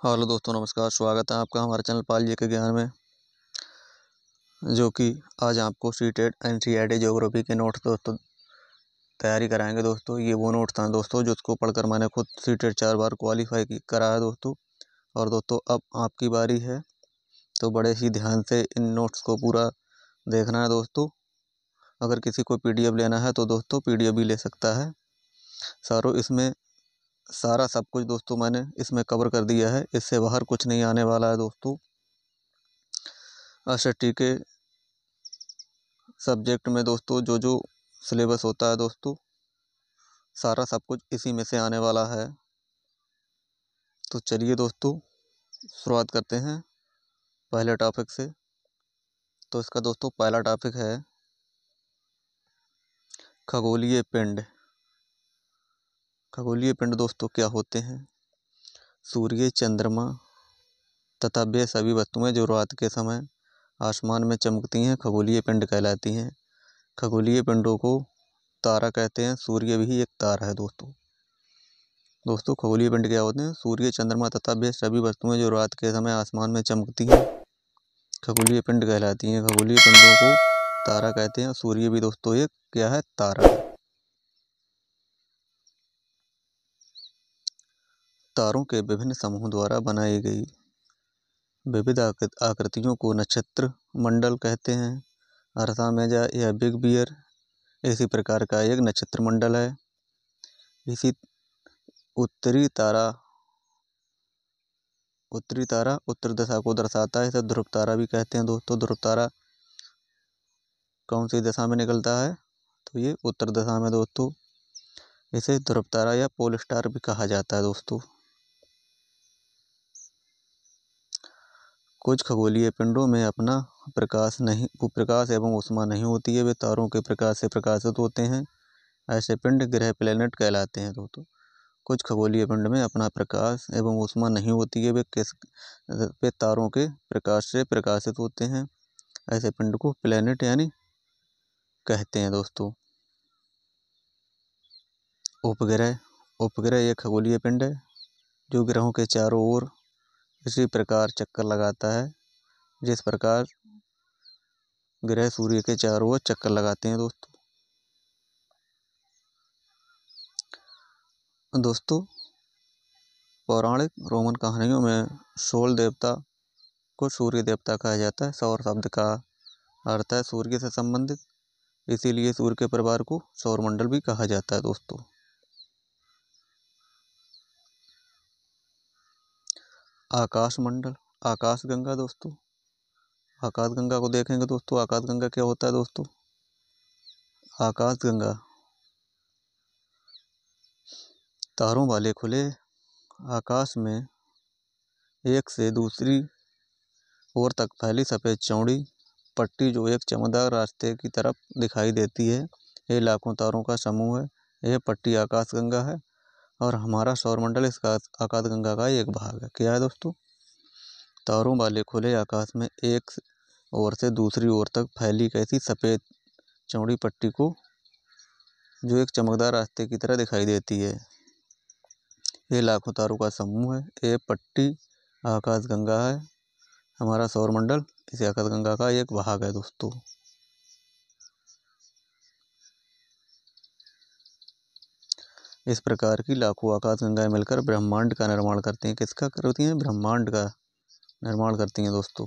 Hello दोस्तों, नमस्कार। स्वागत है आपका हमारे चैनल पाल जी के ज्ञान में, जो कि आज आपको सीटेट एनसीईआरटी ज्योग्राफी के नोट्स दोस्तों तैयारी कराएंगे। दोस्तों ये वो नोट्स हैं दोस्तों जिसको पढ़कर मैंने खुद सीटेट 4 बार क्वालिफाई करा है दोस्तों। और दोस्तों अब आपकी बारी है, तो बड़े ही ध्यान से इन नोट्स को पूरा देखना है दोस्तों। अगर किसी को पीडीएफ लेना है तो दोस्तों पीडीएफ भी ले सकता है। इसमें सारा सब कुछ दोस्तों मैंने इसमें कवर कर दिया है, इससे बाहर कुछ नहीं आने वाला है दोस्तों। एसएसटी के सब्जेक्ट में दोस्तों जो जो सिलेबस होता है दोस्तों, सारा सब कुछ इसी में से आने वाला है। तो चलिए दोस्तों शुरुआत करते हैं पहले टॉपिक से। तो इसका दोस्तों पहला टॉपिक है खगोलीय पिंड। खगोलीय पिंड दोस्तों क्या होते हैं? सूर्य, चंद्रमा तथा वे सभी वस्तुएं जो रात के समय आसमान में चमकती हैं खगोलीय पिंड कहलाती हैं। खगोलीय पिंडों को तारा कहते हैं। सूर्य भी एक तारा है दोस्तों खगोलीय पिंड क्या होते हैं? सूर्य, चंद्रमा तथा वे सभी वस्तुएं जो रात के समय आसमान में चमकती हैं खगोलीय पिंड कहलाती हैं। खगोलीय पिंडों को तारा कहते हैं। सूर्य भी दोस्तों एक क्या है? तारा है। तारों के विभिन्न समूहों द्वारा बनाई गई विविध आकृतियों को नक्षत्र मंडल कहते हैं। अर्था मेजर या बिग बियर इसी प्रकार का एक नक्षत्र मंडल है। इसी उत्तरी तारा उत्तर दिशा को दर्शाता है। इसे ध्रुव तारा भी कहते हैं दोस्तों। ध्रुव तारा कौन सी दिशा में निकलता है? तो ये उत्तर दिशा में दोस्तों। इसे ध्रुव तारा या पोल स्टार भी कहा जाता है दोस्तों। कुछ खगोलीय पिंडों में अपना प्रकाश एवं ऊष्मा नहीं होती है, वे तारों के प्रकाश से प्रकाशित होते हैं। ऐसे पिंड ग्रह प्लेनेट कहलाते हैं दोस्तों। कुछ खगोलीय पिंड में अपना प्रकाश एवं ऊष्मा नहीं होती है, वे तारों के प्रकाश से प्रकाशित होते हैं। ऐसे पिंड को प्लेनेट यानी कहते हैं दोस्तों। उपग्रह एक खगोलीय पिंड है जो ग्रहों के चारों ओर इसी प्रकार चक्कर लगाता है जिस प्रकार ग्रह सूर्य के चारों ओर चक्कर लगाते हैं दोस्तों। पौराणिक रोमन कहानियों में सोल देवता को सूर्य देवता कहा जाता है। सौर शब्द का अर्थ है सूर्य से संबंधित, इसीलिए सूर्य के परिवार को सौर मंडल भी कहा जाता है दोस्तों। आकाश मंडल, आकाशगंगा दोस्तों। आकाशगंगा को देखेंगे दोस्तों। आकाशगंगा क्या होता है दोस्तों? आकाशगंगा तारों वाले खुले आकाश में एक से दूसरी ओर तक फैली सफेद चौड़ी पट्टी जो एक चमकदार रास्ते की तरफ दिखाई देती है। ये लाखों तारों का समूह है। यह पट्टी आकाशगंगा है और हमारा सौरमंडल इस आकाशगंगा का एक भाग है। क्या है दोस्तों? तारों वाले खुले आकाश में एक ओर से दूसरी ओर तक फैली कैसी सफेद चौड़ी पट्टी को जो एक चमकदार रास्ते की तरह दिखाई देती है। ये लाखों तारों का समूह है। ये पट्टी आकाशगंगा है। हमारा सौरमंडल इस आकाशगंगा का एक भाग है दोस्तों। इस प्रकार की लाखों आकाशगंगाएं मिलकर ब्रह्मांड का निर्माण करती हैं। किसका करती हैं? ब्रह्मांड का निर्माण करती हैं दोस्तों।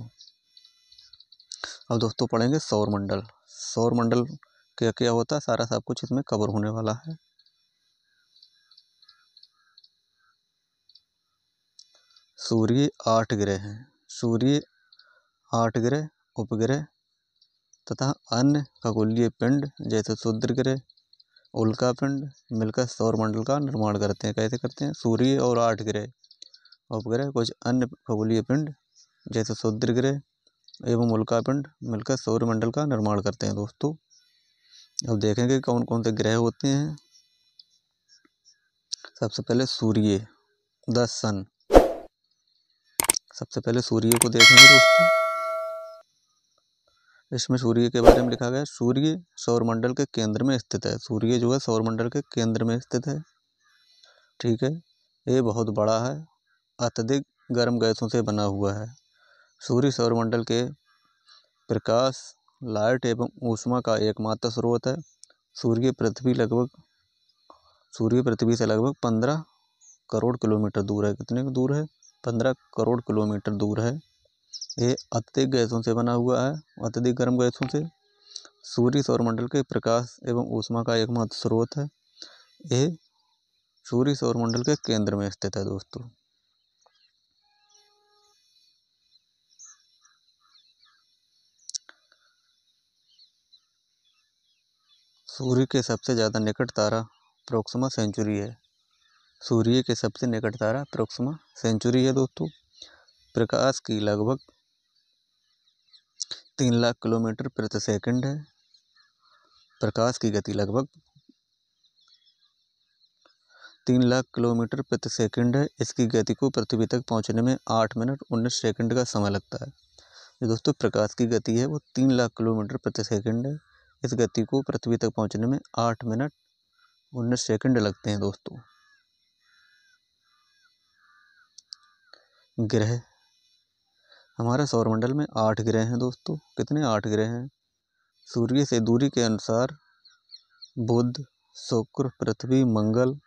अब दोस्तों पढ़ेंगे सौरमंडल। सौरमंडल क्या क्या होता है, सारा सब कुछ इसमें कवर होने वाला है। सूर्य 8 ग्रह हैं। सूर्य 8 ग्रह, उपग्रह तथा अन्य खगोलीय पिंड जैसे क्षुद्र ग्रह, उल्का पिंड मिलकर सौरमंडल का निर्माण करते हैं। कैसे करते हैं? सूर्य और 8 ग्रह, उपग्रह, कुछ अन्य खगोलीय पिंड जैसे क्षुद्र ग्रह एवं उल्का पिंड मिलकर सौरमंडल का निर्माण करते हैं दोस्तों। अब देखेंगे कौन कौन से ग्रह होते हैं। सबसे पहले सूर्य, द सन। सबसे पहले सूर्य को देखेंगे दोस्तों। इसमें सूर्य के बारे में लिखा गया है, सूर्य सौरमंडल के केंद्र में स्थित है। सूर्य जो है सौरमंडल के केंद्र में स्थित है। ठीक है। ये बहुत बड़ा है, अत्यधिक गर्म गैसों से बना हुआ है। सूर्य सौरमंडल के प्रकाश, लाइट एवं ऊष्मा का एकमात्र स्रोत है। सूर्य पृथ्वी से लगभग 15 करोड़ किलोमीटर दूर है। कितने दूर है? 15 करोड़ किलोमीटर दूर है। ये अत्यधिक गैसों से बना हुआ है, अत्यधिक गर्म गैसों से। सूर्य सौरमंडल के प्रकाश एवं ऊष्मा का एकमात्र स्रोत है। ये सूर्य सौरमंडल के केंद्र में स्थित है दोस्तों। सूर्य के सबसे ज़्यादा निकट तारा प्रोक्सिमा सेंचुरी है। सूर्य के सबसे निकट तारा प्रोक्सिमा सेंचुरी है दोस्तों। प्रकाश की लगभग 3 लाख किलोमीटर प्रति सेकंड है। प्रकाश की गति लगभग 3 लाख किलोमीटर प्रति सेकंड है। इसकी गति को पृथ्वी तक पहुंचने में 8 मिनट 19 सेकंड का समय लगता है। जो दोस्तों प्रकाश की गति है वो 3 लाख किलोमीटर प्रति सेकंड है। इस गति को पृथ्वी तक पहुंचने में 8 मिनट 19 सेकंड लगते हैं दोस्तों। ग्रह, हमारे सौरमंडल में 8 ग्रह हैं दोस्तों। कितने? 8 ग्रह हैं। सूर्य से दूरी के अनुसार बुध, शुक्र, पृथ्वी, मंगल,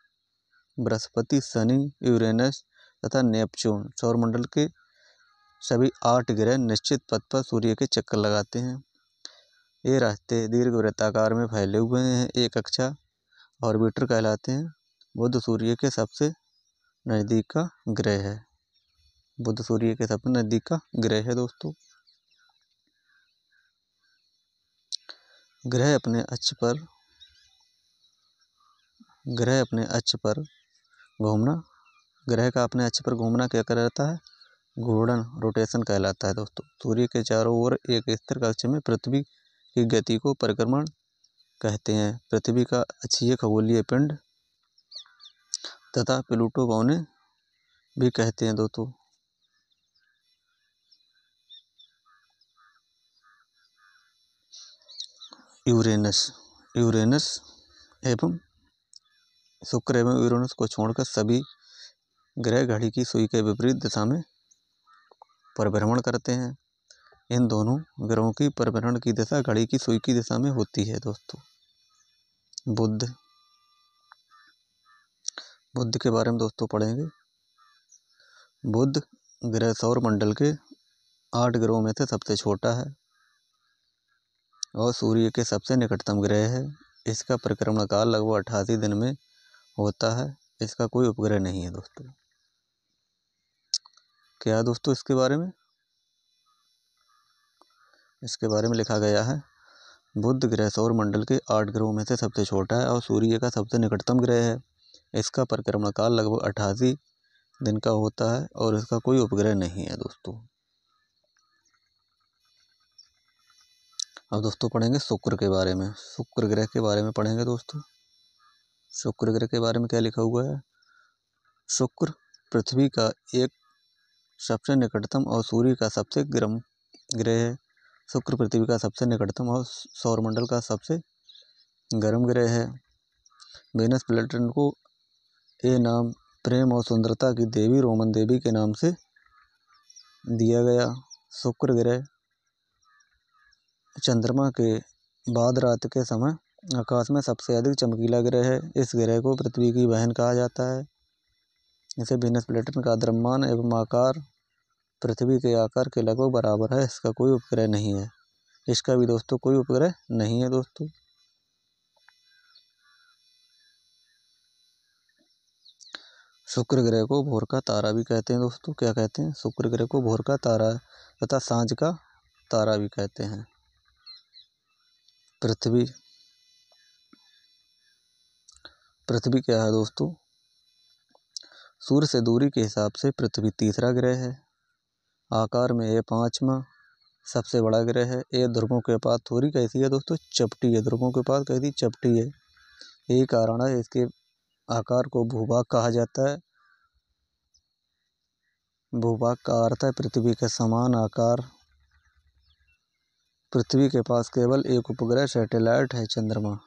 बृहस्पति, शनि, यूरेनस तथा नेपच्यून सौरमंडल के सभी 8 ग्रह निश्चित पथ पर सूर्य के चक्कर लगाते हैं। ये रास्ते दीर्घवृत्ताकार में फैले हुए हैं। एक कक्षा ऑर्बिटर कहलाते हैं। बुध सूर्य के सबसे नज़दीक का ग्रह है। बुध सूर्य के सबसे नज़दीक का ग्रह है दोस्तों। ग्रह अपने अक्ष पर घूमना, ग्रह का अपने अक्ष पर घूमना क्या कहलाता है? घूर्णन, रोटेशन कहलाता है दोस्तों। सूर्य के चारों ओर एक स्थिर कक्ष में पृथ्वी की गति को परिक्रमण कहते हैं। पृथ्वी का अक्षीय खगोलीय पिंड तथा प्लूटो को उन्हें भी कहते हैं दोस्तों। यूरेनस एवं शुक्र एवं यूरेनस को छोड़कर सभी ग्रह घड़ी की सुई के विपरीत दिशा में परिभ्रमण करते हैं। इन दोनों ग्रहों की परिभ्रमण की दिशा घड़ी की सुई की दिशा में होती है दोस्तों। बुध के बारे में दोस्तों पढ़ेंगे। बुध ग्रह सौरमंडल के 8 ग्रहों में से सबसे छोटा है और सूर्य के सबसे निकटतम ग्रह है। इसका परिक्रमण काल लगभग 88 दिन में होता है। इसका कोई उपग्रह नहीं है दोस्तों। क्या है दोस्तों इसके बारे में? इसके बारे में लिखा गया है, बुध ग्रह सौरमंडल के 8 ग्रहों में से सबसे छोटा है और सूर्य का सबसे निकटतम ग्रह है। इसका परिक्रमण काल लगभग 88 दिन का होता है और इसका कोई उपग्रह नहीं है दोस्तों। अब दोस्तों पढ़ेंगे शुक्र के बारे में। शुक्र ग्रह के बारे में पढ़ेंगे दोस्तों। शुक्र ग्रह के बारे में क्या लिखा हुआ है? शुक्र पृथ्वी का एक सबसे निकटतम और सूर्य का सबसे गर्म ग्रह है। शुक्र पृथ्वी का सबसे निकटतम और सौरमंडल का सबसे गर्म ग्रह है। वेनस प्लैनेट को ये नाम प्रेम और सुंदरता की देवी रोमन देवी के नाम से दिया गया। शुक्र ग्रह चंद्रमा के बाद रात के समय आकाश में सबसे अधिक चमकीला ग्रह है। इस ग्रह को पृथ्वी की बहन कहा जाता है। इसे वेनस प्लैनेट का द्रव्यमान एवं आकार पृथ्वी के आकार के लगभग बराबर है। इसका कोई उपग्रह नहीं है। इसका भी दोस्तों कोई उपग्रह नहीं है दोस्तों। शुक्र ग्रह को भोर का तारा भी कहते हैं दोस्तों। क्या कहते हैं? शुक्र ग्रह को भोर का तारा तथा सांझ का तारा भी कहते हैं। पृथ्वी क्या है दोस्तों? सूर्य से दूरी के हिसाब से पृथ्वी तीसरा ग्रह है। आकार में यह 5वां सबसे बड़ा ग्रह है। ये ध्रुवों के पास थोड़ी कैसी है दोस्तों? चपटी है। ध्रुवों के पास कैसी? चपटी है। यही कारण है इसके आकार को भूभाग कहा जाता है। भूभाग का अर्थ है पृथ्वी के समान आकार। पृथ्वी के पास केवल एक उपग्रह सैटेलाइट है, चंद्रमा।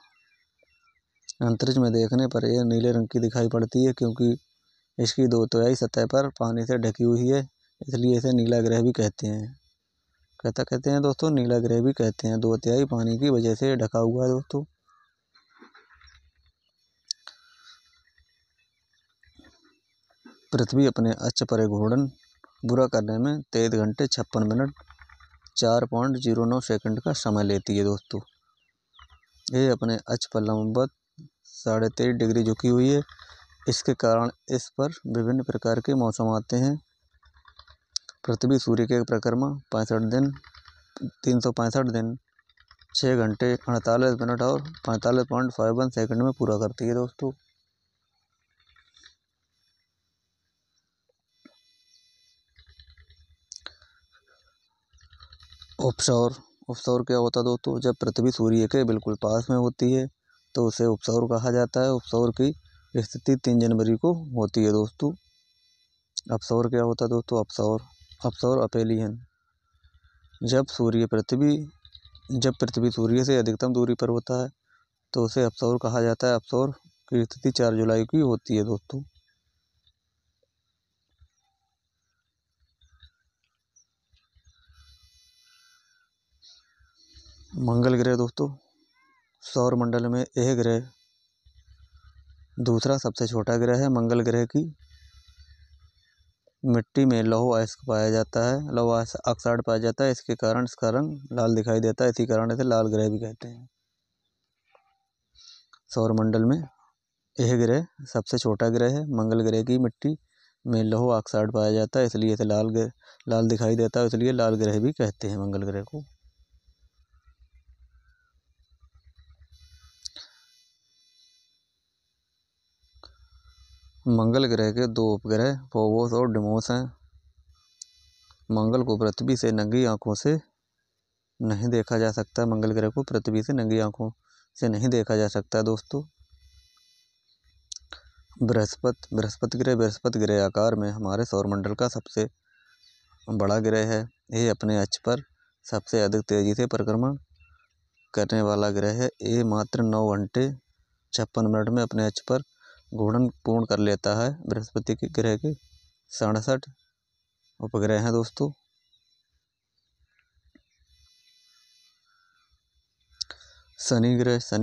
अंतरिक्ष में देखने पर यह नीले रंग की दिखाई पड़ती है क्योंकि इसकी 2/3 सतह पर पानी से ढकी हुई है, इसलिए इसे नीला ग्रह भी कहते हैं। कहते हैं दोस्तों, नीला ग्रह भी कहते हैं। 2/3 पानी की वजह से ढका हुआ है दोस्तों। पृथ्वी अपने अक्ष पर घूर्णन पूरा करने में 23 घंटे 56 मिनट 4.09 सेकंड का समय लेती है दोस्तों। ये अपने अक्ष पर लंबवत 23.5 डिग्री झुकी हुई है। इसके कारण इस पर विभिन्न प्रकार के मौसम आते हैं। पृथ्वी सूर्य के परिक्रमा 365 दिन 6 घंटे 48 मिनट और 45.51 सेकंड में पूरा करती है दोस्तों। उपसौर क्या होता है दोस्तों? जब पृथ्वी सूर्य के बिल्कुल पास में होती है तो उसे उपसौर कहा जाता है। उपसौर की स्थिति 3 जनवरी को होती है दोस्तों। अपसौर क्या होता है दोस्तों? अपसौर अपेलियन। जब पृथ्वी सूर्य से अधिकतम दूरी पर होता है तो उसे अपसौर कहा जाता है। अपसौर की स्थिति 4 जुलाई की होती है दोस्तों। मंगल ग्रह दोस्तों, सौर मंडल में यह ग्रह दूसरा सबसे छोटा ग्रह है। मंगल ग्रह की मिट्टी में लौह अयस्क पाया जाता है, लौह ऑक्साइड पाया जाता है। इसके कारण इसका रंग लाल दिखाई देता है, इसी कारण इसे लाल ग्रह भी कहते हैं। सौर मंडल में यह ग्रह सबसे छोटा ग्रह है। मंगल ग्रह की मिट्टी में लौह ऑक्साइड पाया जाता है, इसलिए इसे लाल दिखाई देता है, इसलिए लाल ग्रह भी कहते हैं मंगल ग्रह को। मंगल ग्रह के 2 उपग्रह फोबोस और डिमोस हैं। मंगल को पृथ्वी से नंगी आंखों से नहीं देखा जा सकता। मंगल ग्रह को पृथ्वी से नंगी आंखों से नहीं देखा जा सकता दोस्तों। बृहस्पति ग्रह आकार में हमारे सौरमंडल का सबसे बड़ा ग्रह है। ये अपने अक्ष पर सबसे अधिक तेजी से परिक्रमा करने वाला ग्रह है। ये मात्र 9 घंटे 56 मिनट में अपने अक्ष पर घूर्णन पूर्ण कर लेता है। बृहस्पति के ग्रह के 67 उपग्रह हैं दोस्तों। शनि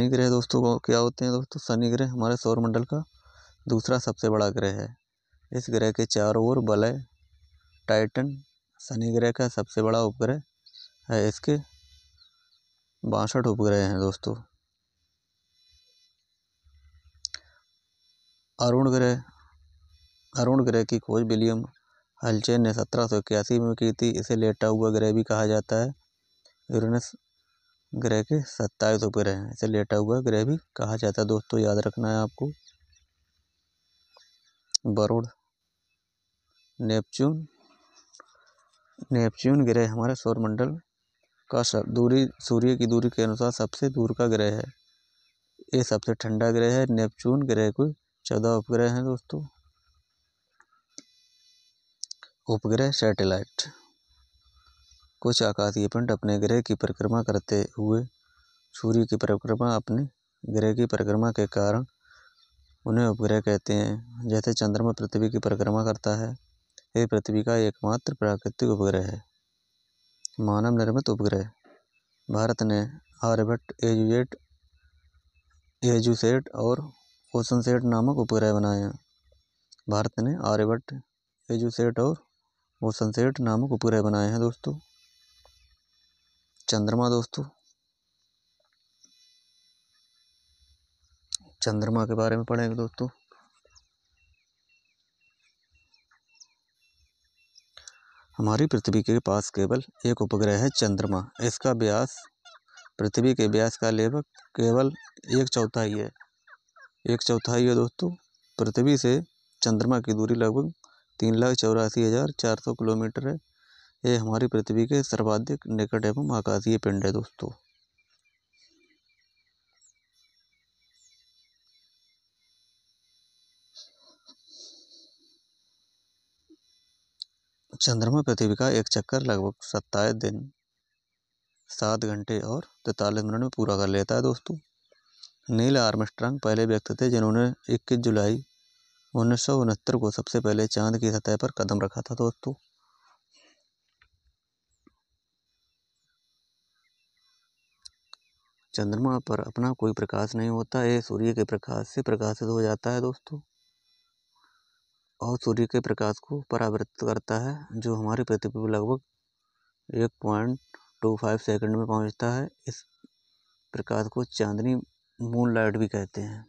ग्रह दोस्तों क्या होते हैं दोस्तों? शनि ग्रह हमारे सौरमंडल का दूसरा सबसे बड़ा ग्रह है। इस ग्रह के चारों ओर वलय टाइटन शनि ग्रह का सबसे बड़ा उपग्रह है। इसके 62 उपग्रह हैं दोस्तों। अरुण ग्रह की खोज विलियम हलचेन ने 1781 में की थी। इसे लेटा हुआ ग्रह भी कहा जाता है। यूरेनस ग्रह के 27 उपग्रह हैं। इसे लेटा हुआ ग्रह भी कहा जाता है दोस्तों, याद रखना है आपको। वरुण नेपच्यून ग्रह हमारे सौरमंडल का सूर्य की दूरी के अनुसार सबसे दूर का ग्रह है। ये सबसे ठंडा ग्रह है। नेपच्यून ग्रह को 14 उपग्रह हैं दोस्तों। उपग्रह सैटेलाइट। कुछ आकाशीय पिंड अपने ग्रह की परिक्रमा करते हुए सूर्य की परिक्रमा अपने ग्रह की परिक्रमा के कारण उन्हें उपग्रह कहते हैं। जैसे चंद्रमा पृथ्वी की परिक्रमा करता है, ये पृथ्वी का एकमात्र प्राकृतिक उपग्रह है। मानव निर्मित उपग्रह। भारत ने आर्यभट्ट, एजुसेट और ओशनसेट नामक उपग्रह बनाए हैं। भारत ने आर्यभट्ट, एजुसेट और ओशनसेट नामक उपग्रह बनाए हैं दोस्तों। चंद्रमा दोस्तों, चंद्रमा के बारे में पढ़ेंगे दोस्तों। हमारी पृथ्वी के पास केवल एक उपग्रह है, चंद्रमा। इसका व्यास पृथ्वी के व्यास का लगभग केवल 1/4 है। 1/4 है दोस्तों। पृथ्वी से चंद्रमा की दूरी लगभग 3,84,400 किलोमीटर है। ये हमारी पृथ्वी के सर्वाधिक निकट एवं आकाशीय पिंड है दोस्तों। चंद्रमा पृथ्वी का एक चक्कर लगभग 27 दिन 7 घंटे और 43 मिनट में पूरा कर लेता है दोस्तों। नील आर्मस्ट्रांग पहले व्यक्ति थे जिन्होंने 21 जुलाई 1969 को सबसे पहले चांद की सतह पर कदम रखा था दोस्तों। चंद्रमा पर अपना कोई प्रकाश नहीं होता, यह सूर्य के प्रकाश से प्रकाशित हो जाता है दोस्तों, और सूर्य के प्रकाश को परावर्तित करता है, जो हमारी पृथ्वी पर लगभग 1.25 सेकंड में पहुंचता है। इस प्रकाश को चांदनी मून लाइट भी कहते हैं।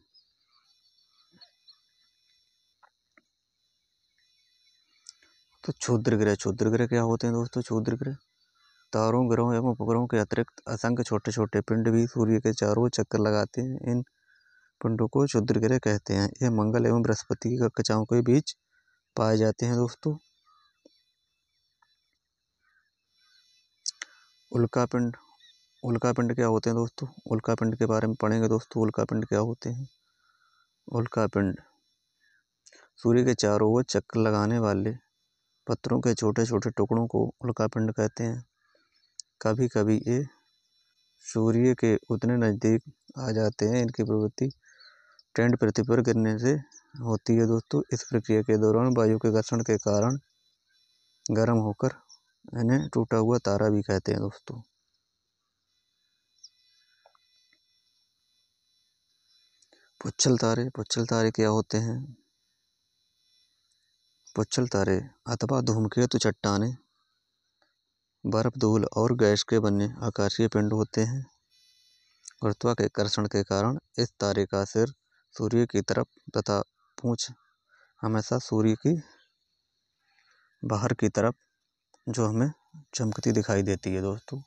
तो क्षुद्र ग्रह क्या होते हैं दोस्तों? क्षुद्र ग्रह तारों, ग्रहों एवं उपग्रहों के अतिरिक्त असंख्य छोटे छोटे पिंड भी सूर्य के चारों ओर चक्कर लगाते हैं। इन पिंडों को क्षुद्र ग्रह कहते हैं। ये मंगल एवं बृहस्पति की कक्षाओं के बीच पाए जाते हैं दोस्तों। उल्कापिंड क्या होते हैं दोस्तों? उल्कापिंड के बारे में पढ़ेंगे दोस्तों। उल्कापिंड क्या होते हैं? उल्कापिंड सूर्य के चारों ओर चक्कर लगाने वाले पत्थरों के छोटे छोटे टुकड़ों को उल्कापिंड कहते हैं। कभी कभी ये सूर्य के उतने नज़दीक आ जाते हैं, इनकी प्रवृत्ति ठंड पृथ्वी पर गिरने से होती है दोस्तों। इस प्रक्रिया के दौरान वायु के घर्षण के कारण गर्म होकर इन्हें टूटा हुआ तारा भी कहते हैं दोस्तों। पुच्छल तारे क्या होते हैं? पुच्छल तारे अथवा धूमकेतु चट्टानें बर्फ, धूल और गैस के बने आकाशीय पिंड होते हैं। गुरुत्वाकर्षण के कारण इस तारे का सिर सूर्य की तरफ तथा पूंछ हमेशा सूर्य की बाहर की तरफ, जो हमें चमकती दिखाई देती है दोस्तों।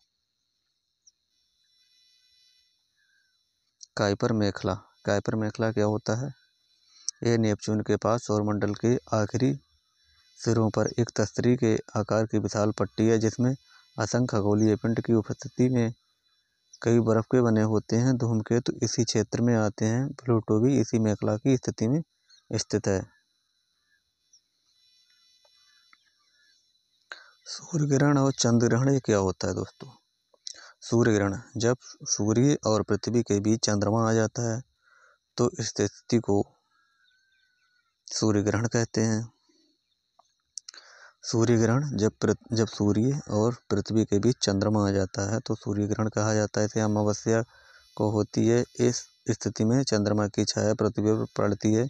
काइपर मेखला क्या होता है? यह नेपच्यून के पास सौरमंडल के आखिरी सिरों पर एक तस्तरी के आकार की विशाल पट्टी है, जिसमें असंख्य खगोलीय पिंड की उपस्थिति में कई बर्फ के बने होते हैं। धूमकेतु इसी क्षेत्र में आते हैं। प्लूटो भी इसी मेखला की स्थिति में स्थित है। सूर्य ग्रहण और चंद्र ग्रहण ये क्या होता है दोस्तों? सूर्य ग्रहण जब सूर्य और पृथ्वी के बीच चंद्रमा आ जाता है तो इस स्थिति को सूर्य ग्रहण कहते हैं। सूर्य ग्रहण जब सूर्य और पृथ्वी के बीच चंद्रमा आ जाता है तो सूर्य ग्रहण कहा जाता है। इसे अमावस्या को होती है। इस स्थिति में चंद्रमा की छाया पृथ्वी पर पड़ती है,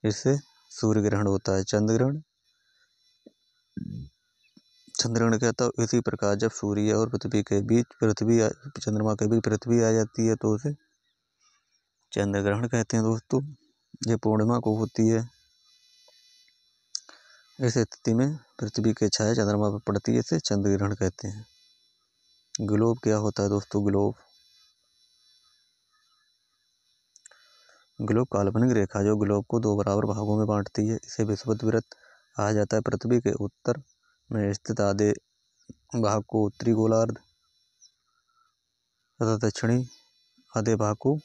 इससे सूर्य ग्रहण होता है। चंद्र ग्रहण क्या था? इसी प्रकार जब सूर्य और पृथ्वी के बीच चंद्रमा के बीच पृथ्वी आ जाती है तो उसे चंद्र ग्रहण कहते हैं दोस्तों। ये पूर्णिमा को होती है। इस स्थिति में पृथ्वी की छाया चंद्रमा पर पड़ती है, इसे चंद्र ग्रहण कहते हैं। ग्लोब क्या होता है दोस्तों? ग्लोब काल्पनिक रेखा जो ग्लोब को दो बराबर भागों में बांटती है, इसे विषुववृत्त कहा जाता है। पृथ्वी के उत्तर में स्थित आधे भाग को उत्तरी गोलार्ध तथा दक्षिणी आधे भाग को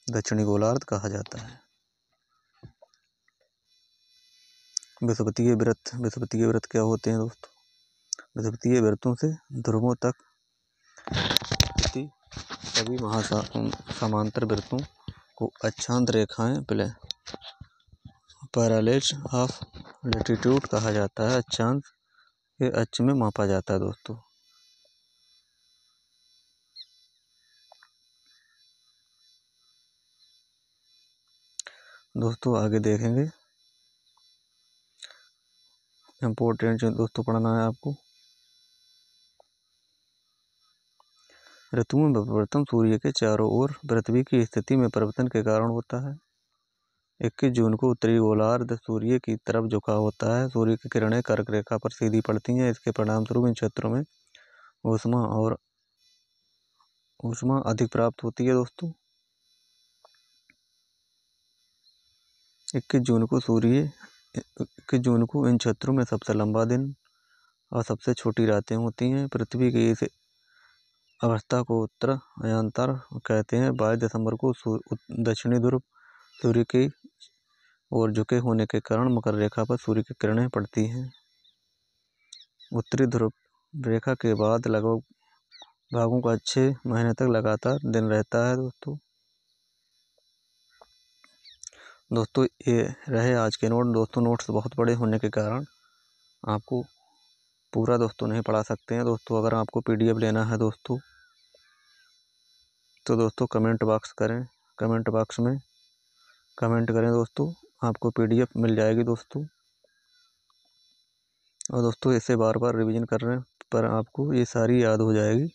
दक्षिणी गोलार्ध कहा जाता है। विषुवतीय वृत्त क्या होते हैं दोस्तों? विषुवतीय वृत्तों से ध्रुवों तक सभी समांतर वृत्तों को अक्षांश रेखाएं पैरेलल्स ऑफ लैटिट्यूड कहा जाता है। अक्षांश के अक्ष में मापा जाता है दोस्तों आगे देखेंगे। इम्पोर्टेंट दोस्तों पढ़ना है आपको। ऋतुओं में परिवर्तन सूर्य के चारों ओर पृथ्वी की स्थिति में परिवर्तन के कारण होता है। 21 जून को उत्तरी गोलार्ध सूर्य की तरफ झुका होता है। सूर्य की किरणें कर्क रेखा पर सीधी पड़ती हैं। इसके परिणामस्वरूप इन क्षेत्रों में ऊष्मा अधिक प्राप्त होती है दोस्तों। 21 जून को इन क्षेत्रों में सबसे लंबा दिन और सबसे छोटी रातें होती हैं। पृथ्वी की इस अवस्था को उत्तर अयांतर कहते हैं। 22 दिसंबर को दक्षिणी ध्रुव सूर्य की ओर झुके होने के कारण मकर रेखा पर सूर्य की किरणें पड़ती हैं। उत्तरी ध्रुव रेखा के बाद लगभग भागों का 6 महीने तक लगातार दिन रहता है दोस्तों। दोस्तों ये रहे आज के नोट। दोस्तों नोट्स बहुत बड़े होने के कारण आपको पूरा दोस्तों नहीं पढ़ा सकते हैं। दोस्तों अगर आपको PDF लेना है दोस्तों तो दोस्तों कमेंट बॉक्स में कमेंट करें दोस्तों, आपको PDF मिल जाएगी दोस्तों। और दोस्तों इसे बार बार रिवीजन करने पर आपको ये सारी याद हो जाएगी।